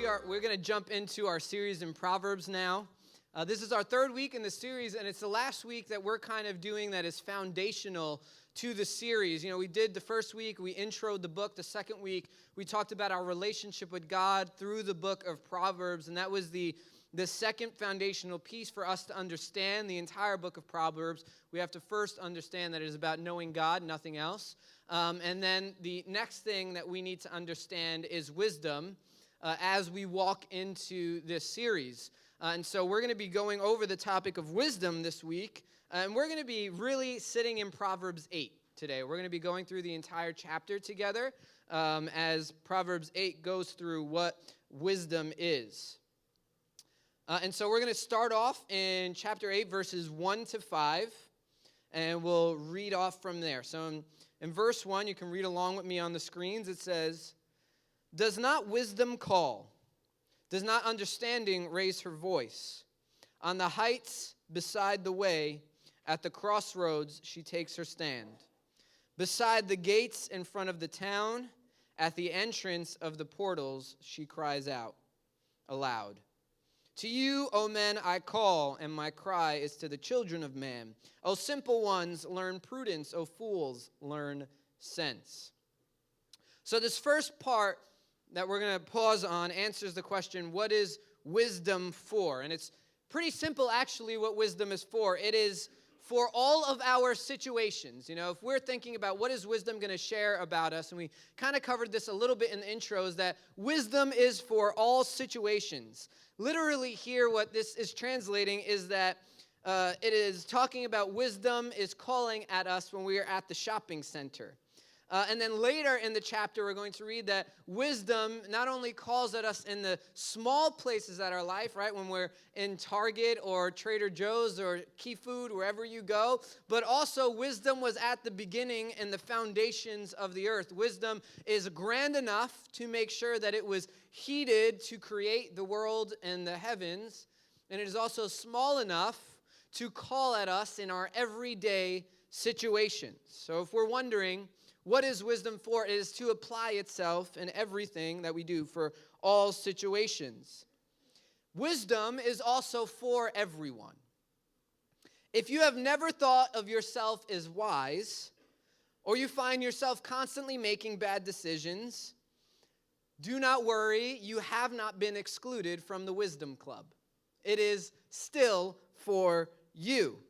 We're going to jump into our series in Proverbs now. This is our third week in the series, and it's the last week that we're kind of doing that is foundational to the series. You know, we did the first week, we introed the book. The second week, we talked about our relationship with God through the book of Proverbs, and that was the second foundational piece for us to understand the entire book of Proverbs. We have to first understand that it is about knowing God, nothing else. And then the next thing that we need to understand is wisdom as we walk into this series. And so we're going to be going over the topic of wisdom this week. And we're going to be really sitting in Proverbs 8 today. We're going to be going through the entire chapter together as Proverbs 8 goes through what wisdom is. And so we're going to start off in chapter 8, verses 1 to 5, and we'll read off from there. So in verse 1, you can read along with me on the screens. It says, "Does not wisdom call? Does not understanding raise her voice? On the heights beside the way, at the crossroads she takes her stand. Beside the gates in front of the town, at the entrance of the portals, she cries out aloud. To you, O men, I call, and my cry is to the children of man. O simple ones, learn prudence. O fools, learn sense." So this first part that we're going to pause on answers the question, what is wisdom for? And it's pretty simple, actually, what wisdom is for. It is for all of our situations. You know, if we're thinking about what is wisdom going to share about us, and we kind of covered this a little bit in the intros, that wisdom is for all situations. Literally here, what this is translating is that it is talking about wisdom is calling at us when we are at the shopping center. And then later in the chapter, we're going to read that wisdom not only calls at us in the small places of our life, right, when we're in Target or Trader Joe's or Key Food, wherever you go, but also wisdom was at the beginning in the foundations of the earth. Wisdom is grand enough to make sure that it was heated to create the world and the heavens, and it is also small enough to call at us in our everyday situations. So if we're wondering, what is wisdom for? It is to apply itself in everything that we do for all situations. Wisdom is also for everyone. If you have never thought of yourself as wise, or you find yourself constantly making bad decisions, do not worry, you have not been excluded from the Wisdom Club. It is still for you.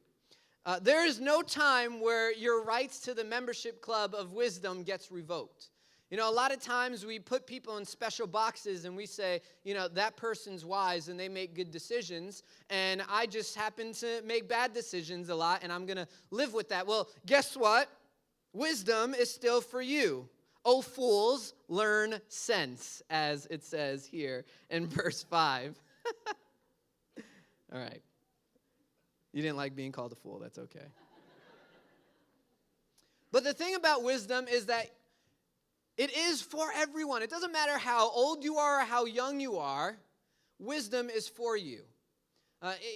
There is no time where your rights to the membership club of wisdom gets revoked. You know, a lot of times we put people in special boxes and we say, you know, that person's wise and they make good decisions, and I just happen to make bad decisions a lot, and I'm going to live with that. Well, guess what? Wisdom is still for you. O fools, learn sense, as it says here in verse 5. All right. You didn't like being called a fool. That's okay. But the thing about wisdom is that it is for everyone. It doesn't matter how old you are or how young you are. Wisdom is for you.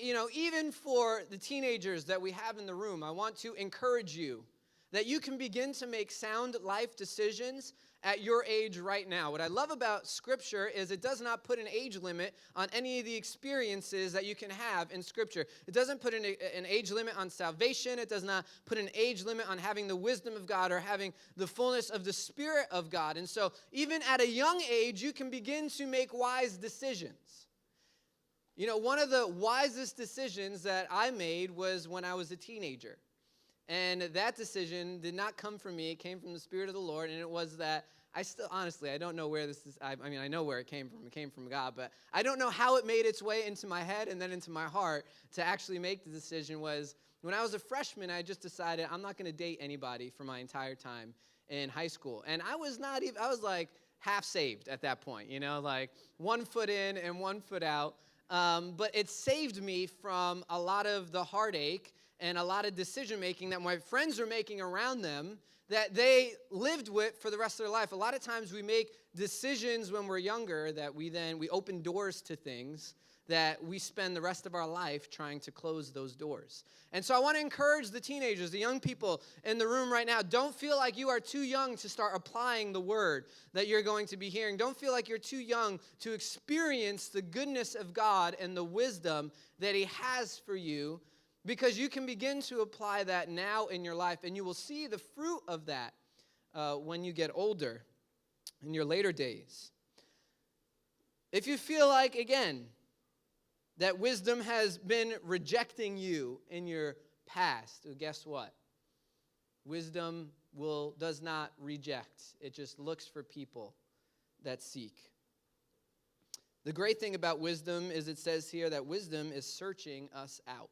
You know, even for the teenagers that we have in the room, I want to encourage you that you can begin to make sound life decisions at your age right now. What I love about Scripture is it does not put an age limit on any of the experiences that you can have in Scripture. It doesn't put an age limit on salvation. It does not put an age limit on having the wisdom of God or having the fullness of the Spirit of God. And so even at a young age, you can begin to make wise decisions. You know, one of the wisest decisions that I made was when I was a teenager. And that decision did not come from me. It came from the Spirit of the Lord, and it was that honestly, I don't know where this is. I mean, I know where it came from. It came from God, but I don't know how it made its way into my head and then into my heart to actually make the decision. Was when I was a freshman, I just decided I'm not going to date anybody for my entire time in high school. And I was like half saved at that point, you know, like 1 foot in and 1 foot out. But it saved me from a lot of the heartache and a lot of decision-making that my friends were making around them that they lived with for the rest of their life. A lot of times we make decisions when we're younger that we open doors to things that we spend the rest of our life trying to close those doors. And so I want to encourage the teenagers, the young people in the room right now, don't feel like you are too young to start applying the word that you're going to be hearing. Don't feel like you're too young to experience the goodness of God and the wisdom that he has for you, because you can begin to apply that now in your life, and you will see the fruit of that when you get older in your later days. If you feel like, again, that wisdom has been rejecting you in your past, well, guess what? Wisdom does not reject. It just looks for people that seek. The great thing about wisdom is it says here that wisdom is searching us out.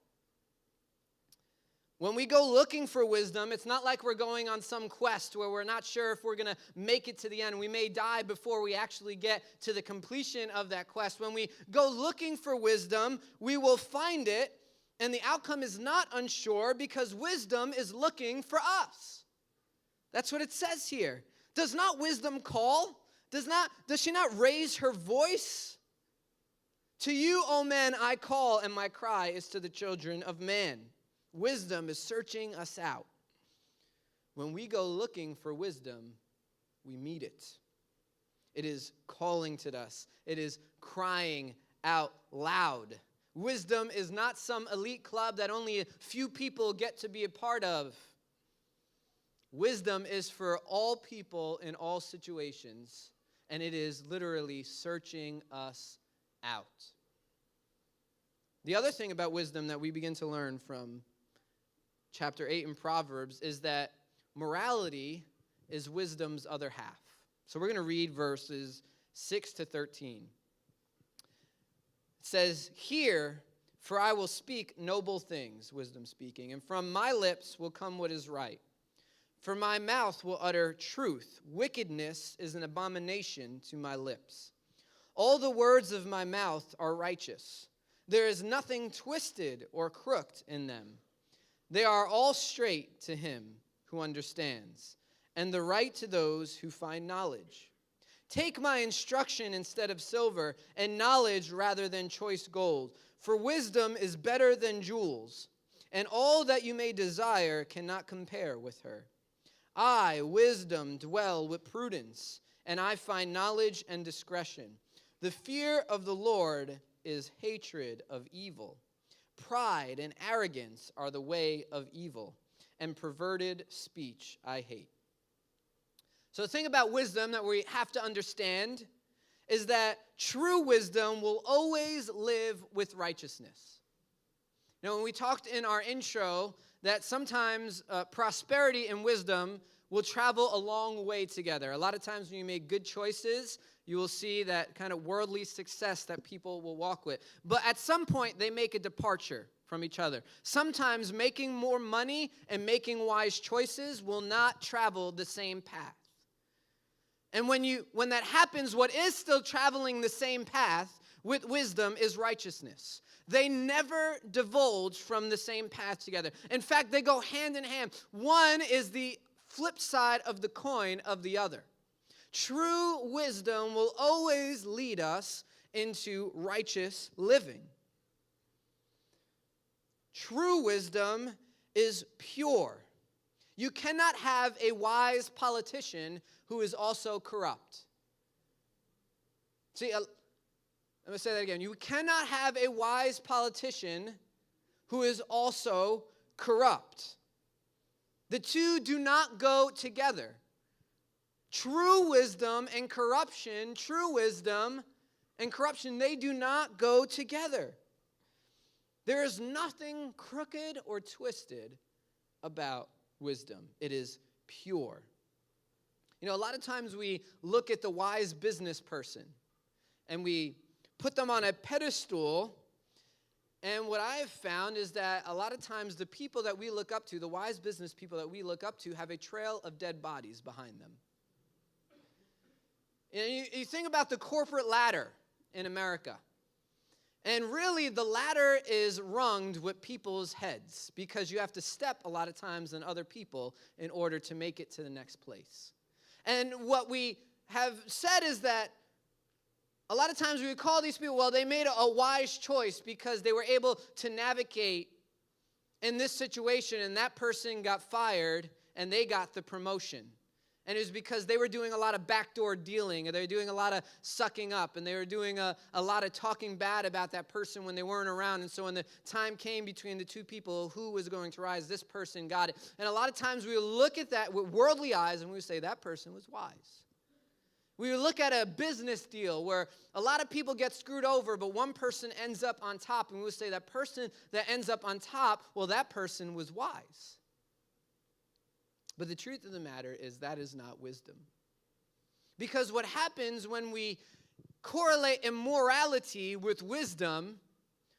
When we go looking for wisdom, it's not like we're going on some quest where we're not sure if we're going to make it to the end. We may die before we actually get to the completion of that quest. When we go looking for wisdom, we will find it, and the outcome is not unsure because wisdom is looking for us. That's what it says here. Does not wisdom call? Does she not raise her voice? To you, O men, I call, and my cry is to the children of man. Wisdom is searching us out. When we go looking for wisdom, we meet it. It is calling to us. It is crying out loud. Wisdom is not some elite club that only a few people get to be a part of. Wisdom is for all people in all situations, and it is literally searching us out. The other thing about wisdom that we begin to learn from chapter 8 in Proverbs is that morality is wisdom's other half. So we're going to read verses 6 to 13. It says, "Hear, for I will speak noble things," wisdom speaking, "and from my lips will come what is right. For my mouth will utter truth. Wickedness is an abomination to my lips. All the words of my mouth are righteous. There is nothing twisted or crooked in them. They are all straight to him who understands, and the right to those who find knowledge. Take my instruction instead of silver, and knowledge rather than choice gold. For wisdom is better than jewels, and all that you may desire cannot compare with her. I, wisdom, dwell with prudence, and I find knowledge and discretion. The fear of the Lord is hatred of evil. Pride and arrogance are the way of evil, and perverted speech I hate." So the thing about wisdom that we have to understand is that true wisdom will always live with righteousness. Now, when we talked in our intro that sometimes prosperity and wisdom will travel a long way together. A lot of times when you make good choices, you will see that kind of worldly success that people will walk with. But at some point, they make a departure from each other. Sometimes making more money and making wise choices will not travel the same path. And when that happens, what is still traveling the same path with wisdom is righteousness. They never divulge from the same path together. In fact, they go hand in hand. One is the flip side of the coin of the other. True wisdom will always lead us into righteous living. True wisdom is pure. You cannot have a wise politician who is also corrupt. See, let me say that again. You cannot have a wise politician who is also corrupt. The two do not go together. True wisdom and corruption, they do not go together. There is nothing crooked or twisted about wisdom. It is pure. You know, a lot of times we look at the wise business person and we put them on a pedestal, and what I have found is that a lot of times the people that we look up to, the wise business people that we look up to, have a trail of dead bodies behind them. You think about the corporate ladder in America. And really, the ladder is runged with people's heads because you have to step a lot of times on other people in order to make it to the next place. And what we have said is that a lot of times we would call these people, well, they made a wise choice because they were able to navigate in this situation, and that person got fired and they got the promotion. And it was because they were doing a lot of backdoor dealing, and they were doing a lot of sucking up, and they were doing a lot of talking bad about that person when they weren't around. And so when the time came between the two people, who was going to rise, this person got it. And a lot of times we would look at that with worldly eyes, and we would say, that person was wise. We would look at a business deal where a lot of people get screwed over, but one person ends up on top, and we would say, that person that ends up on top, well, that person was wise. But the truth of the matter is that is not wisdom. Because what happens when we correlate immorality with wisdom,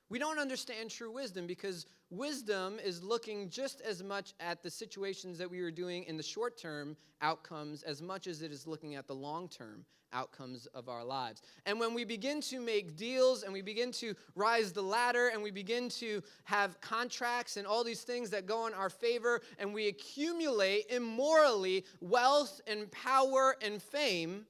we don't understand true wisdom, because wisdom is looking just as much at the situations that we are doing in the short-term outcomes as much as it is looking at the long-term outcomes of our lives. And when we begin to make deals and we begin to rise the ladder and we begin to have contracts and all these things that go in our favor, and we accumulate immorally wealth and power and fame,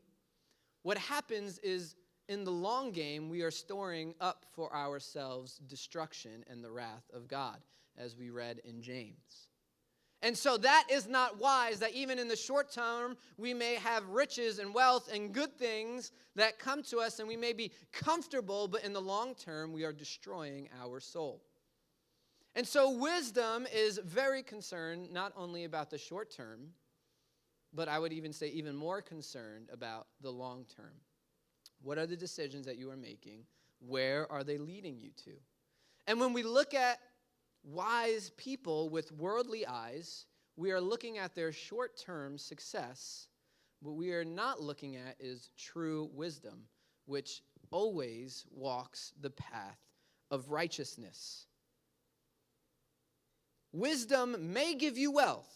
what happens is in the long game, we are storing up for ourselves destruction and the wrath of God, as we read in James. And so that is not wise, that even in the short term, we may have riches and wealth and good things that come to us, and we may be comfortable, but in the long term, we are destroying our soul. And so wisdom is very concerned not only about the short term, but I would even say even more concerned about the long term. What are the decisions that you are making? Where are they leading you to? And when we look at wise people with worldly eyes, we are looking at their short-term success. What we are not looking at is true wisdom, which always walks the path of righteousness. Wisdom may give you wealth,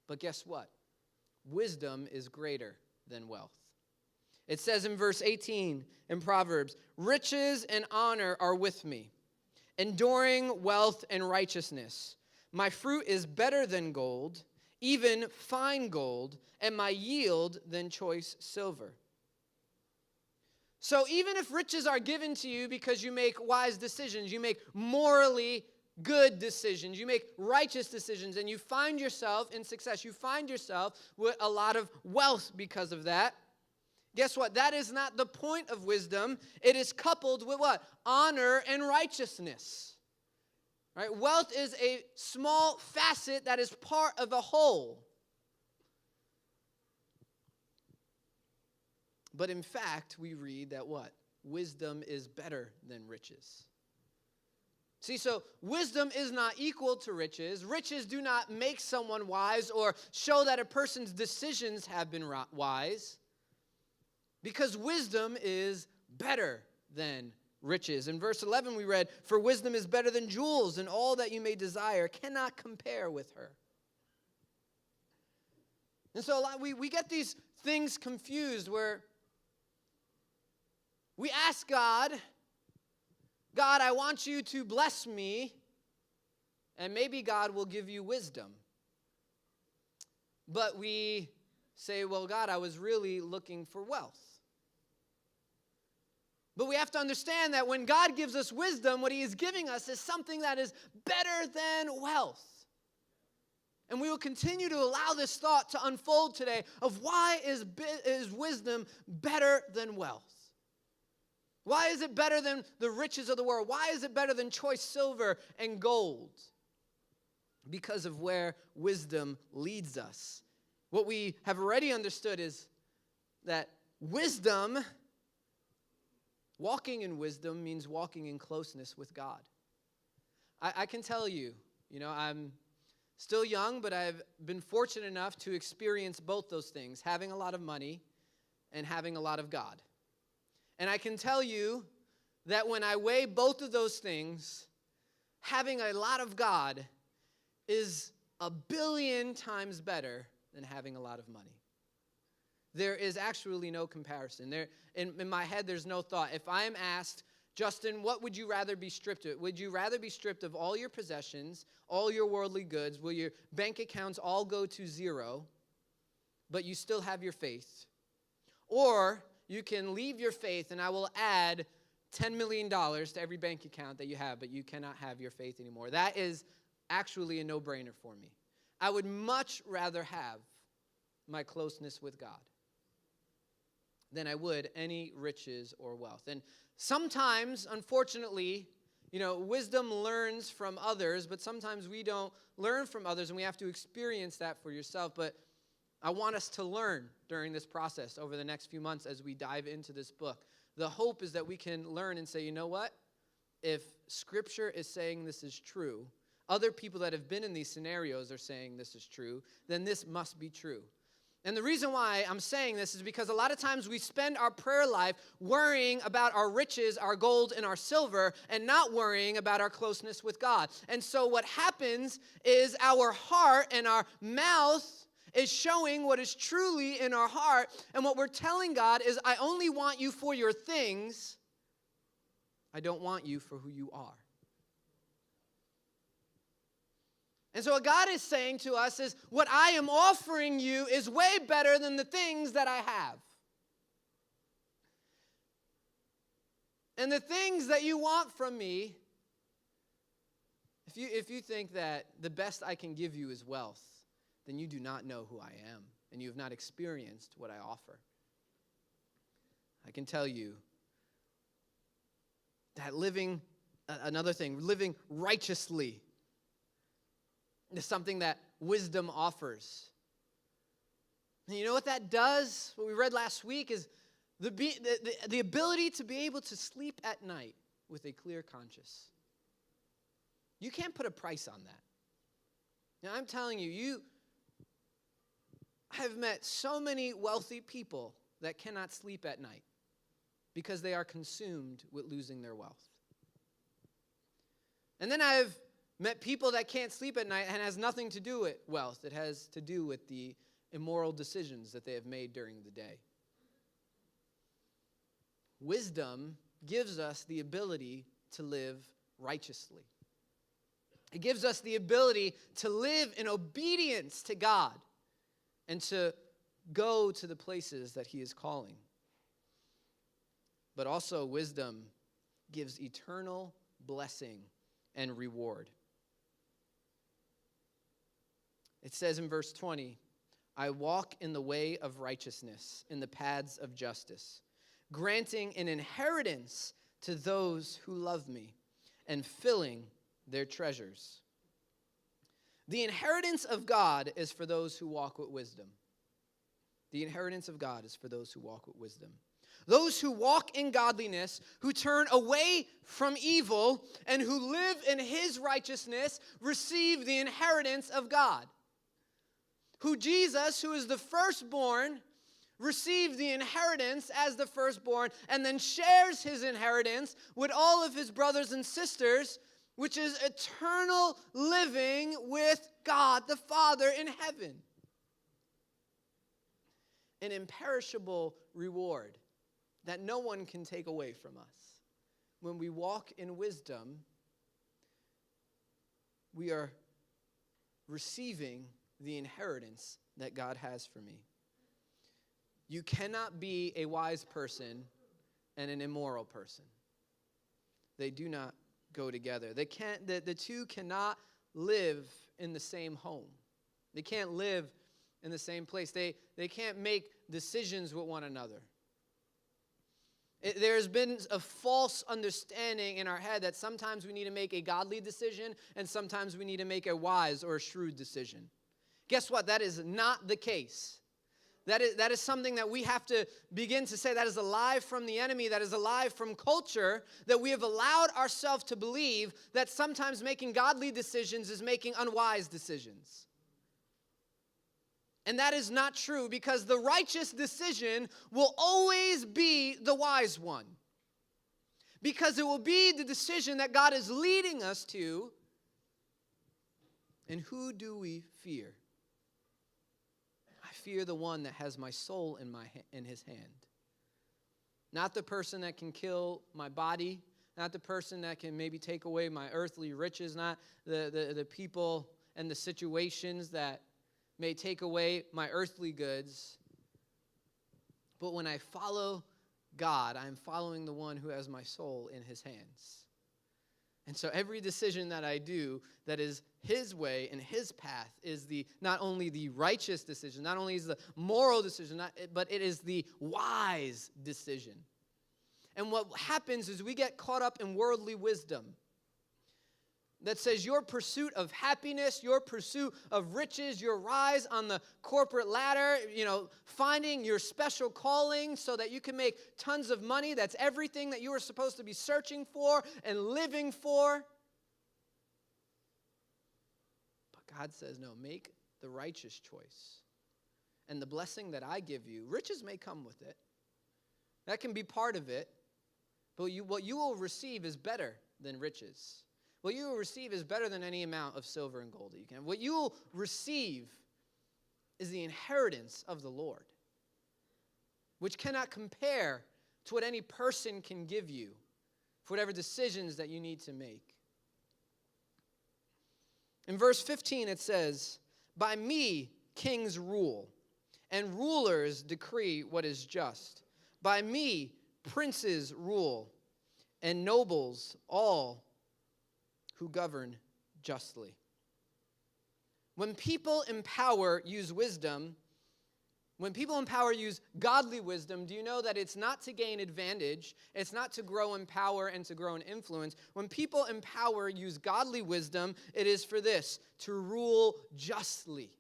but guess what? Wisdom is greater than wealth. It says in verse 18 in Proverbs, riches and honor are with me, enduring wealth and righteousness. My fruit is better than gold, even fine gold, and my yield than choice silver. So even if riches are given to you because you make wise decisions, you make morally good decisions, you make righteous decisions, and you find yourself in success, you find yourself with a lot of wealth because of that, guess what? That is not the point of wisdom. It is coupled with what? Honor and righteousness. Right? Wealth is a small facet that is part of a whole. But in fact, we read that what? Wisdom is better than riches. See, so wisdom is not equal to riches. Riches do not make someone wise or show that a person's decisions have been wise. Because wisdom is better than riches. In verse 11 we read, for wisdom is better than jewels, and all that you may desire cannot compare with her. And so we get these things confused where we ask God, I want you to bless me, and maybe God will give you wisdom. But we say, well, God, I was really looking for wealth. But we have to understand that when God gives us wisdom, what he is giving us is something that is better than wealth. And we will continue to allow this thought to unfold today of why is wisdom better than wealth? Why is it better than the riches of the world? Why is it better than choice silver and gold? Because of where wisdom leads us. What we have already understood is that wisdom, walking in wisdom, means walking in closeness with God. I can tell you, I'm still young, but I've been fortunate enough to experience both those things, having a lot of money and having a lot of God. And I can tell you that when I weigh both of those things, having a lot of God is 1,000,000,000 times better than having a lot of money. There is actually no comparison. In my head, there's no thought. If I am asked, Justin, what would you rather be stripped of? Would you rather be stripped of all your possessions, all your worldly goods? Will your bank accounts all go to zero, but you still have your faith? Or you can leave your faith and I will add $10 million to every bank account that you have, but you cannot have your faith anymore. That is actually a no-brainer for me. I would much rather have my closeness with God than I would any riches or wealth. And sometimes, unfortunately, wisdom learns from others, but sometimes we don't learn from others, and we have to experience that for yourself. But I want us to learn during this process over the next few months as we dive into this book. The hope is that we can learn and say, you know what? If Scripture is saying this is true, other people that have been in these scenarios are saying this is true, then this must be true. And the reason why I'm saying this is because a lot of times we spend our prayer life worrying about our riches, our gold, and our silver, and not worrying about our closeness with God. And so what happens is our heart and our mouth is showing what is truly in our heart. And what we're telling God is, I only want you for your things. I don't want you for who you are. And so what God is saying to us is, what I am offering you is way better than the things that I have. And the things that you want from me, if you think that the best I can give you is wealth, then you do not know who I am, and you have not experienced what I offer. I can tell you that living righteously is something that wisdom offers. And you know what that does? What we read last week is the ability to be able to sleep at night with a clear conscience. You can't put a price on that. Now, I'm telling you, I've met so many wealthy people that cannot sleep at night because they are consumed with losing their wealth. And then I've met people that can't sleep at night, and it has nothing to do with wealth. It has to do with the immoral decisions that they have made during the day. Wisdom gives us the ability to live righteously. It gives us the ability to live in obedience to God and to go to the places that He is calling. But also, wisdom gives eternal blessing and reward. It says in verse 20, I walk in the way of righteousness, in the paths of justice, granting an inheritance to those who love me and filling their treasures. The inheritance of God is for those who walk with wisdom. The inheritance of God is for those who walk with wisdom. Those who walk in godliness, who turn away from evil, and who live in His righteousness, receive the inheritance of God. Who Jesus, who is the firstborn, received the inheritance as the firstborn, and then shares His inheritance with all of His brothers and sisters, which is eternal living with God the Father in heaven. An imperishable reward that no one can take away from us. When we walk in wisdom, we are receiving the inheritance that God has for me. You cannot be a wise person and an immoral person. They do not go together. The two cannot live in the same home. They can't live in the same place. They can't make decisions with one another. There's been a false understanding in our head that sometimes we need to make a godly decision and sometimes we need to make a wise or a shrewd decision. Guess what? That is not the case. That is something that we have to begin to say that is a lie from the enemy, that is a lie from culture, that we have allowed ourselves to believe that sometimes making godly decisions is making unwise decisions. And that is not true, because the righteous decision will always be the wise one. Because it will be the decision that God is leading us to. And who do we fear? I fear the one that has my soul in his hand. Not the person that can kill my body, not the person that can maybe take away my earthly riches, not the people and the situations that may take away my earthly goods. But when I follow God. I am following the one who has my soul in his hands. And so every decision that I do that is his way and his path is not only the righteous decision, not only is the moral decision, but it is the wise decision. And what happens is we get caught up in worldly wisdom that says your pursuit of happiness, your pursuit of riches, your rise on the corporate ladder, finding your special calling so that you can make tons of money, that's everything that you are supposed to be searching for and living for. But God says, no, make the righteous choice. And the blessing that I give you, riches may come with it. That can be part of it. But what you will receive is better than riches. What you will receive is better than any amount of silver and gold that you can have. What you will receive is the inheritance of the Lord, which cannot compare to what any person can give you for whatever decisions that you need to make. In verse 15 it says, "By me kings rule, and rulers decree what is just. By me princes rule, and nobles all who govern justly." When people in power use wisdom, when people in power use godly wisdom, do you know that it's not to gain advantage, it's not to grow in power and to grow in influence. When people in power use godly wisdom, it is for this, to rule justly.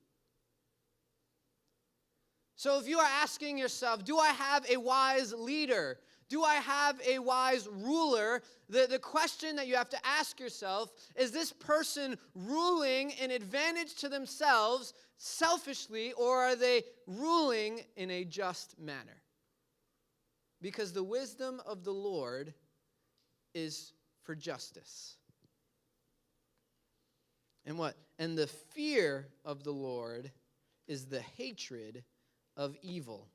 So if you are asking yourself, do I have a wise leader? Do I have a wise ruler? The question that you have to ask yourself, is this person ruling in advantage to themselves selfishly, or are they ruling in a just manner? Because the wisdom of the Lord is for justice. And what? And the fear of the Lord is the hatred of evil.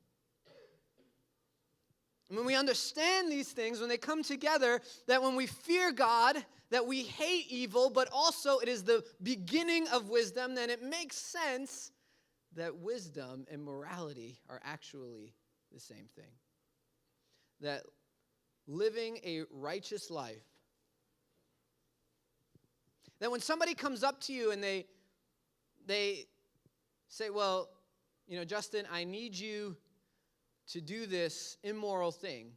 And when we understand these things, when they come together, that when we fear God, that we hate evil, but also it is the beginning of wisdom, then it makes sense that wisdom and morality are actually the same thing. That living a righteous life, that when somebody comes up to you and they say, well, Justin, I need you to do this immoral thing,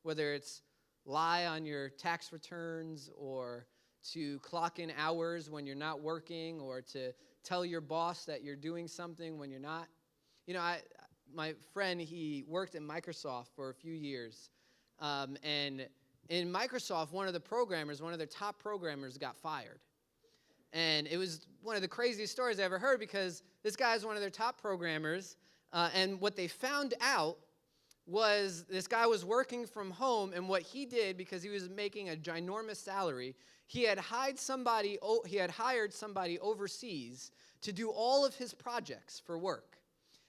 whether it's lie on your tax returns or to clock in hours when you're not working or to tell your boss that you're doing something when you're not. My friend, he worked at Microsoft for a few years. And in Microsoft, one of their top programmers got fired. And it was one of the craziest stories I ever heard because this guy is one of their top programmers. And what they found out was this guy was working from home, and what he did, because he was making a ginormous salary, he had hired somebody overseas to do all of his projects for work.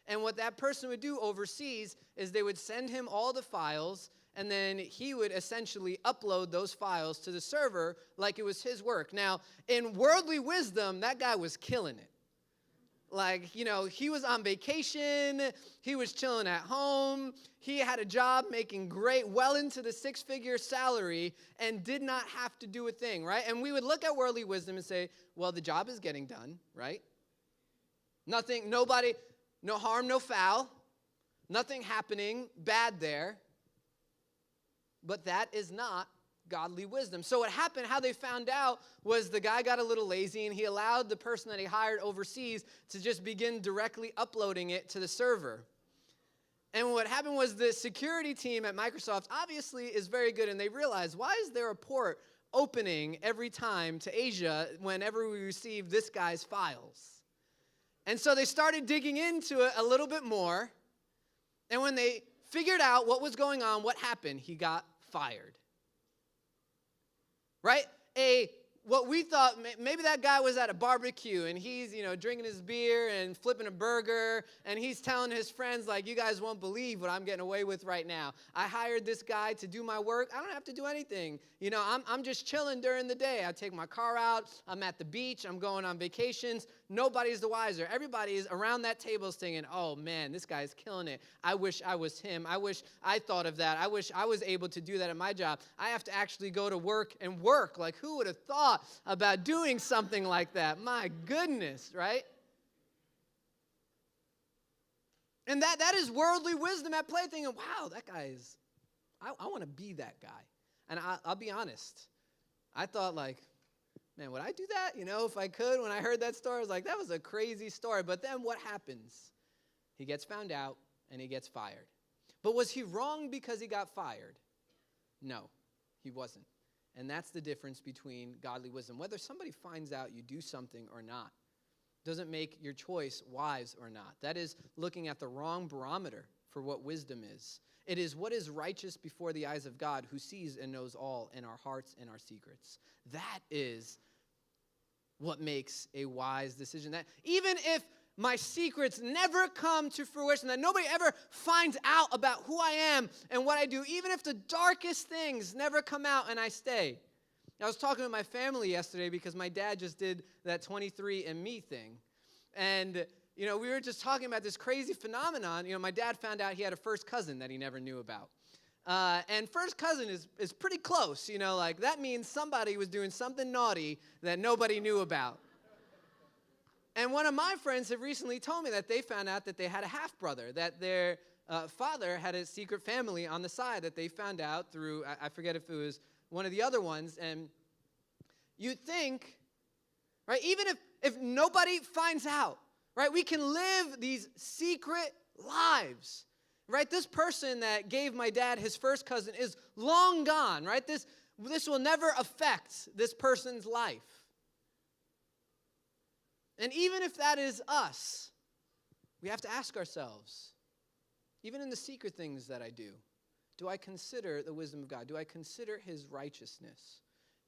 And what that person would do overseas is they would send him all the files, and then he would essentially upload those files to the server like it was his work. Now, in worldly wisdom, that guy was killing it. He was on vacation, he was chilling at home, he had a job making great, well into the six-figure salary, and did not have to do a thing, right? And we would look at worldly wisdom and say, well, the job is getting done, right? Nothing, nobody, no harm, no foul, nothing happening bad there. But that is not godly wisdom. So what happened, how they found out, was the guy got a little lazy and he allowed the person that he hired overseas to just begin directly uploading it to the server. And what happened was the security team at Microsoft obviously is very good, and they realized, why is there a port opening every time to Asia whenever we receive this guy's files? And so they started digging into it a little bit more, and when they figured out what was going on, what happened? He got fired. Right? What we thought, maybe that guy was at a barbecue and he's, drinking his beer and flipping a burger, and he's telling his friends, you guys won't believe what I'm getting away with right now. I hired this guy to do my work. I don't have to do anything. I'm just chilling during the day. I take my car out. I'm at the beach. I'm going on vacations. nobody's the wiser. Everybody is around that table singing, oh man, this guy's killing it. I wish I was him. I wish I thought of that. I wish I was able to do that at my job. I have to actually go to work and work. Like, who would have thought about doing something like that? My goodness, right? And that is worldly wisdom at play, thinking, wow, that guy is, I want to be that guy. And I'll be honest. I thought, like, man, would I do that? You know, if I could, when I heard that story, I was like, that was a crazy story. But then what happens? He gets found out, and he gets fired. But was he wrong because he got fired? No, he wasn't. And that's the difference between godly wisdom. Whether somebody finds out you do something or not doesn't make your choice wise or not. That is looking at the wrong barometer for what wisdom is. It is what is righteous before the eyes of God, who sees and knows all in our hearts and our secrets. That is what makes a wise decision. That even if my secrets never come to fruition, that nobody ever finds out about who I am and what I do, even if the darkest things never come out and I stay. I was talking to my family yesterday because my dad just did that 23andMe thing. And, you know, we were just talking about this crazy phenomenon. You know, my dad found out he had a first cousin that he never knew about. And first cousin is pretty close. You know, like that means somebody was doing something naughty that nobody knew about. And one of my friends have recently told me that they found out that they had a half-brother, that their father had a secret family on the side that they found out through, I forget if it was one of the other ones. And you'd think, right, even if nobody finds out, right, we can live these secret lives, right? This person that gave my dad his first cousin is long gone, right? This will never affect this person's life. And even if that is us, we have to ask ourselves, even in the secret things that I do I consider the wisdom of God? Do I consider his righteousness,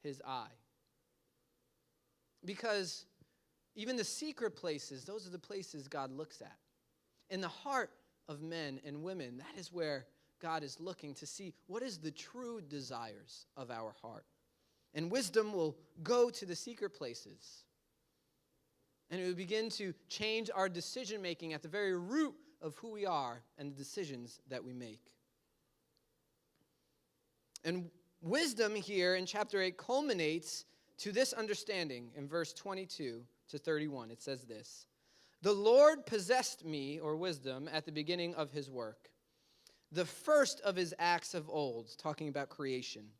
his eye? Because even the secret places, those are the places God looks at. In the heart of men and women, that is where God is looking to see what is the true desires of our heart. And wisdom will go to the secret places. And it will begin to change our decision-making at the very root of who we are and the decisions that we make. And wisdom here in chapter 8 culminates to this understanding in verse 22 to 31. It says this: "The Lord possessed me," or wisdom, "at the beginning of his work, the first of his acts of old," talking about creation.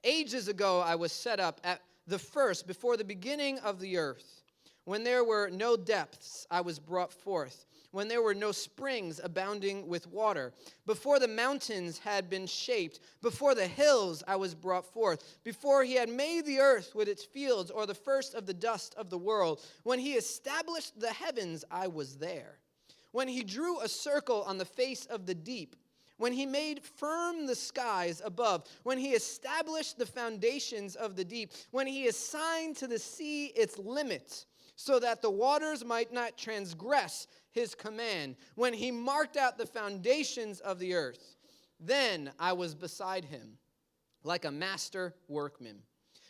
"Ages ago I was set up at the first, before the beginning of the earth. When there were no depths, I was brought forth. When there were no springs abounding with water. Before the mountains had been shaped, before the hills I was brought forth. Before he had made the earth with its fields, or the first of the dust of the world. When he established the heavens, I was there. When he drew a circle on the face of the deep. When he made firm the skies above. When he established the foundations of the deep. When he assigned to the sea its limits, so that the waters might not transgress his command. When he marked out the foundations of the earth, then I was beside him, like a master workman.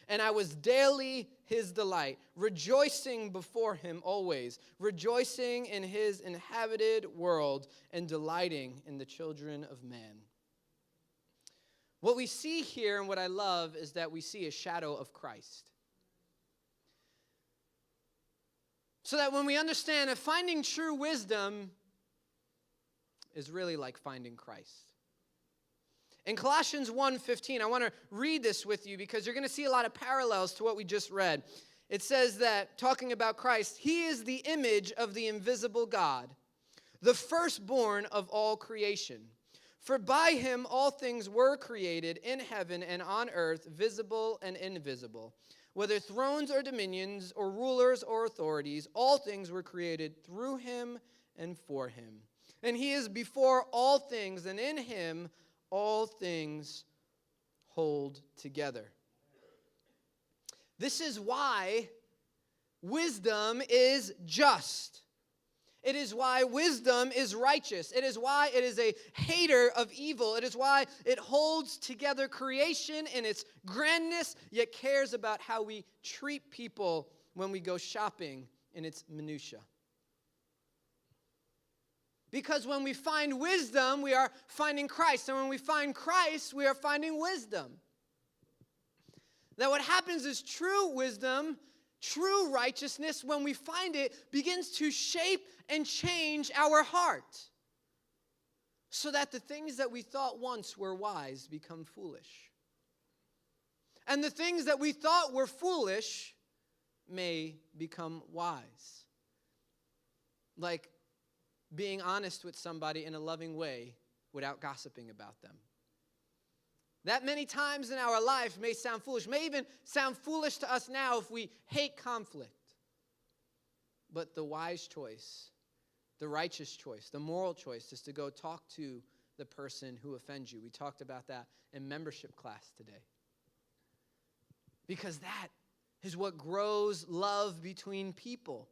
And I was daily his delight, rejoicing before him always, rejoicing in his inhabited world, and delighting in the children of man." What we see here, and what I love, is that we see a shadow of Christ. So that when we understand that finding true wisdom is really like finding Christ. In Colossians 1:15, I want to read this with you because you're going to see a lot of parallels to what we just read. It says that, talking about Christ, "He is the image of the invisible God, the firstborn of all creation. For by him all things were created in heaven and on earth, visible and invisible. Whether thrones or dominions or rulers or authorities, all things were created through him and for him. And he is before all things, and in him all things hold together." This is why wisdom is just. It is why wisdom is righteous. It is why it is a hater of evil. It is why it holds together creation in its grandness, yet cares about how we treat people when we go shopping in its minutia. Because when we find wisdom, we are finding Christ. And when we find Christ, we are finding wisdom. That what happens is true wisdom, true righteousness, when we find it, begins to shape and change our heart. So that the things that we thought once were wise become foolish. And the things that we thought were foolish may become wise. Like being honest with somebody in a loving way without gossiping about them. That many times in our life may sound foolish, may even sound foolish to us now if we hate conflict. But the wise choice, the righteous choice, the moral choice is to go talk to the person who offends you. We talked about that in membership class today. Because that is what grows love between people.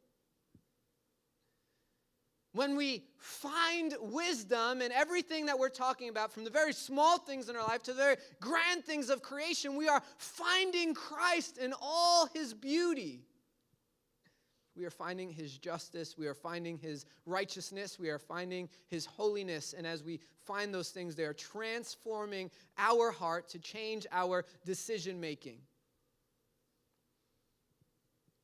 When we find wisdom in everything that we're talking about, from the very small things in our life to the very grand things of creation, we are finding Christ in all his beauty. We are finding his justice. We are finding his righteousness. We are finding his holiness. And as we find those things, they are transforming our heart to change our decision making.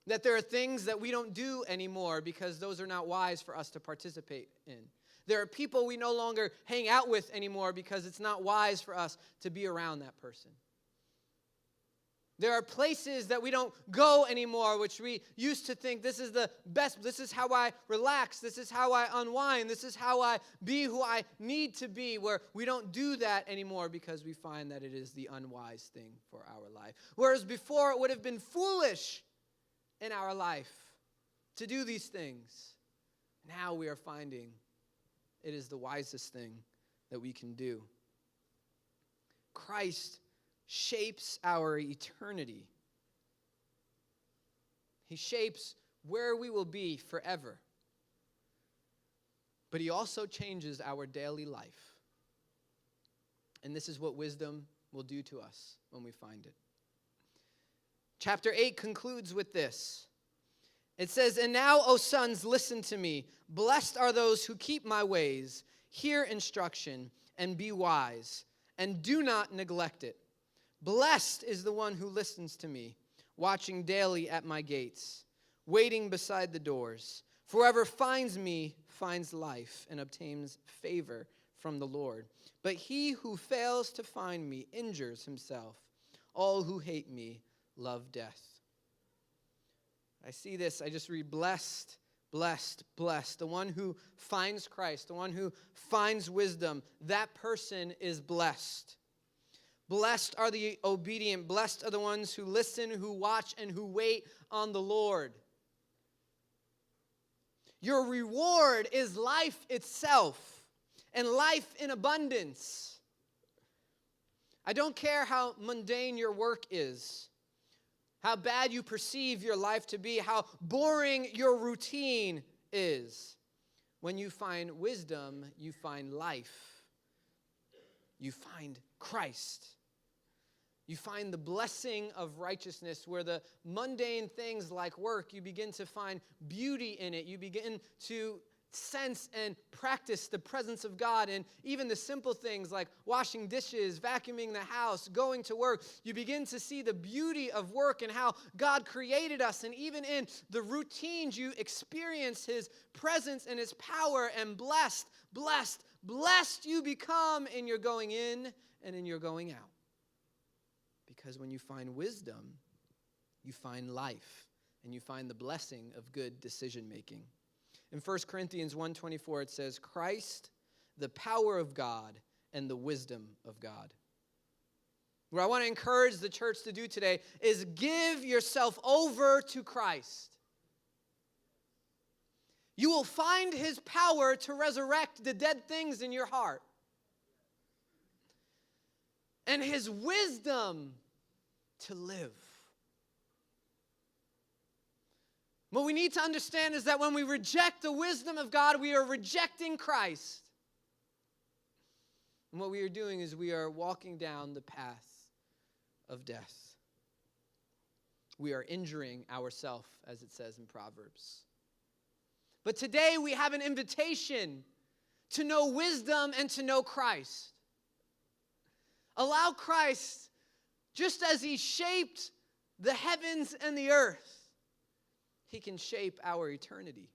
That there are things that we don't do anymore because those are not wise for us to participate in. There are people we no longer hang out with anymore because it's not wise for us to be around that person. There are places that we don't go anymore, which we used to think this is the best, this is how I relax, this is how I unwind, this is how I be who I need to be, where we don't do that anymore because we find that it is the unwise thing for our life. Whereas before it would have been foolish in our life to do these things. Now we are finding it is the wisest thing that we can do. Christ shapes our eternity. He shapes where we will be forever. But he also changes our daily life. And this is what wisdom will do to us when we find it. Chapter 8 concludes with this. It says, "And now, O sons, listen to me. Blessed are those who keep my ways, hear instruction, and be wise, and do not neglect it. Blessed is the one who listens to me, watching daily at my gates, waiting beside the doors. For whoever finds me finds life and obtains favor from the Lord. But he who fails to find me injures himself. All who hate me love death." I see this, I just read, blessed, blessed, blessed. The one who finds Christ, the one who finds wisdom, that person is blessed. Blessed are the obedient, blessed are the ones who listen, who watch, and who wait on the Lord. Your reward is life itself, and life in abundance. I don't care how mundane your work is, how bad you perceive your life to be, how boring your routine is. When you find wisdom, you find life. You find Christ. You find the blessing of righteousness, where the mundane things like work, you begin to find beauty in it. You begin to sense and practice the presence of God. And even the simple things like washing dishes, vacuuming the house, going to work, you begin to see the beauty of work and how God created us. And even in the routines, you experience his presence and his power. And blessed, blessed, blessed you become in your going in and in your going out. Because when you find wisdom, you find life, and you find the blessing of good decision making. In 1 Corinthians 1:24, it says, "Christ, the power of God and the wisdom of God." What I want to encourage the church to do today is give yourself over to Christ. You will find his power to resurrect the dead things in your heart. And his wisdom to live. What we need to understand is that when we reject the wisdom of God, we are rejecting Christ. And what we are doing is we are walking down the path of death. We are injuring ourselves, as it says in Proverbs. But today we have an invitation to know wisdom and to know Christ. Allow Christ, just as he shaped the heavens and the earth, he can shape our eternity.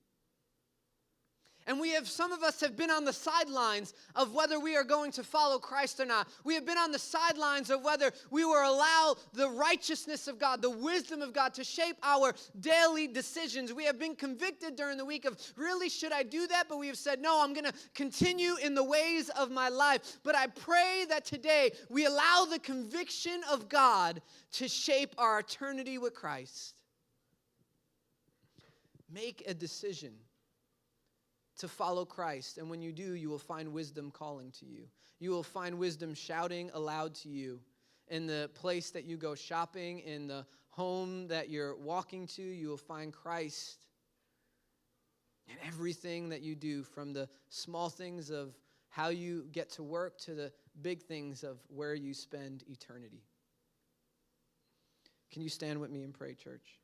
And some of us have been on the sidelines of whether we are going to follow Christ or not. We have been on the sidelines of whether we will allow the righteousness of God, the wisdom of God to shape our daily decisions. We have been convicted during the week of, really, should I do that? But we have said, no, I'm going to continue in the ways of my life. But I pray that today we allow the conviction of God to shape our eternity with Christ. Make a decision to follow Christ. And when you do, you will find wisdom calling to you. You will find wisdom shouting aloud to you in the place that you go shopping, in the home that you're walking to. You will find Christ in everything that you do, from the small things of how you get to work to the big things of where you spend eternity. Can you stand with me and pray, church?